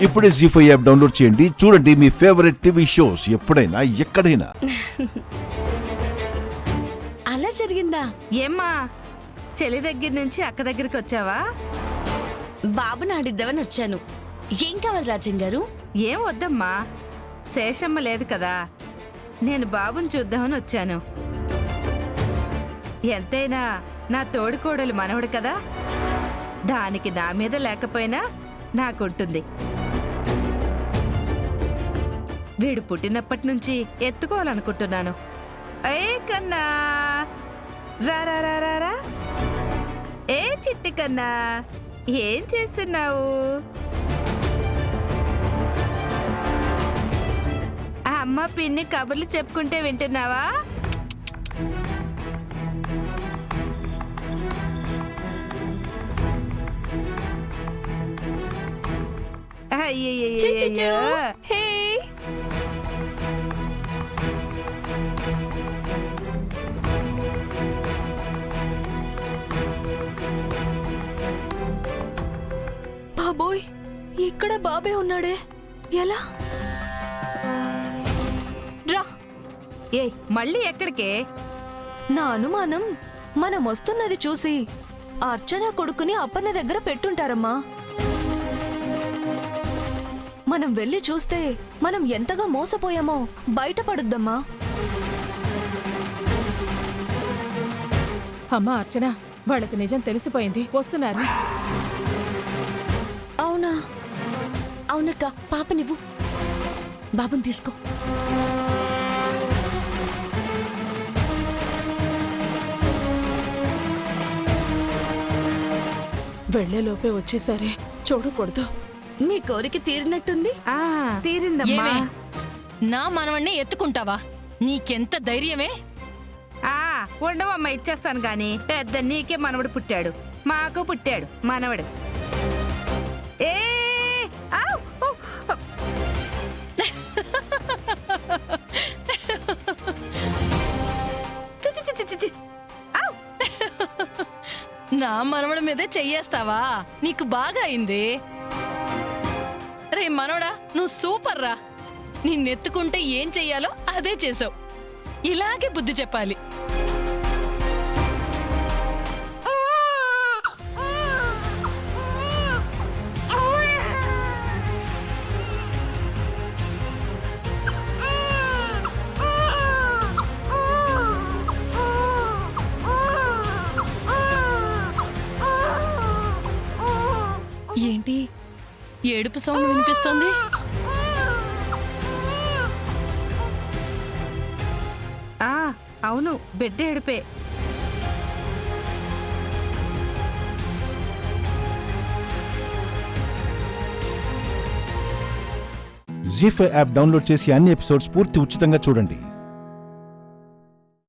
ఇప్పుడే జీ5 app download చేయండి. చూడండి మీ ఫేవరెట్ టీవీ షోస్ ఎప్పుడైనా ఎక్కడైనా. అలా జరిగిందా? ఏమ్మా, చెల్లి దగ్గర నుంచి అక్క దగ్గరికి వచ్చావా? బాబుని ఆడిద్దామని వచ్చాను. ఏం కావాలి రాజన్ గారు? ఏం వద్దమ్మా, శేషమ్మ లేదు కదా, నేను బాబుని చూద్దామని వచ్చాను. ఎంతైనా నా తోడికోడలు మనవడు కదా, దానికి నా మీద లేకపోయినా నాకుంటుంది. వీడు పుట్టినప్పటి నుంచి ఎత్తుకోవాలనుకుంటున్నాను. ఏ కన్నా, రా రా రా రా రా. ఏ చిట్టి కన్నా, ఏం చేస్తున్నావు? అమ్మ పిన్ని కబుర్లు చెప్పుకుంటే వింటున్నావా? అయ్యయ్యయ్యయ్యో. హే, బాబోయ్, ఇక్కడ బాబే ఉన్నాడే, ఎలా? రా. ఏ మళ్ళీ ఎక్కడికే? నా అనుమానం మనం వస్తున్నది చూసి అర్చన కొడుకుని అప్పన్న దగ్గర పెట్టుంటారమ్మా. మనం వెళ్ళి చూస్తే మనం ఎంతగా మోసపోయామో బయటపడుద్దమ్మా. అమ్మా అర్చన, వాళ్ళకి నిజం తెలిసిపోయింది, వస్తున్నారు. అవునా? అవునక్క, పాపనివ్వు, బాబుని తీసుకో. వెళ్లేలోపే వచ్చేసరే, చూడకూడదు. మీ కోరిక తీరినట్టుంది. ఆ తీరిందమ్మా. ఏమే? నా మనవణ్ణి ఎత్తుకుంటావా? నీకెంత ధైర్యమే? ఆ ఉండవమ్మా, ఇచ్చేస్తాను గాని. పెద్ద నీకే మనవడు పుట్టాడు, మాకు పుట్టాడు మనవడు. ఏ ఆవ్! ఓ! చి, చి, చి, చి, చి. ఆవ్! నా మనవడి మీదే చెయ్యేస్తావా? నీకు బాగా అయింది. రే మనవడా, నువ్వు సూపర్ రా. నిన్నెత్తుకుంటే ఏం చెయ్యాలో అదే చేసావు. ఇలాగే బుద్ధి చెప్పాలి. ఏంటి ఏడుపు సౌండ్ వినిపిస్తోంది? ఆ అవును, బిడ్డ ఏడిపే. జీ5 యాప్ డౌన్లోడ్ చేసి అన్ని ఎపిసోడ్స్ పూర్తి ఉచితంగా చూడండి.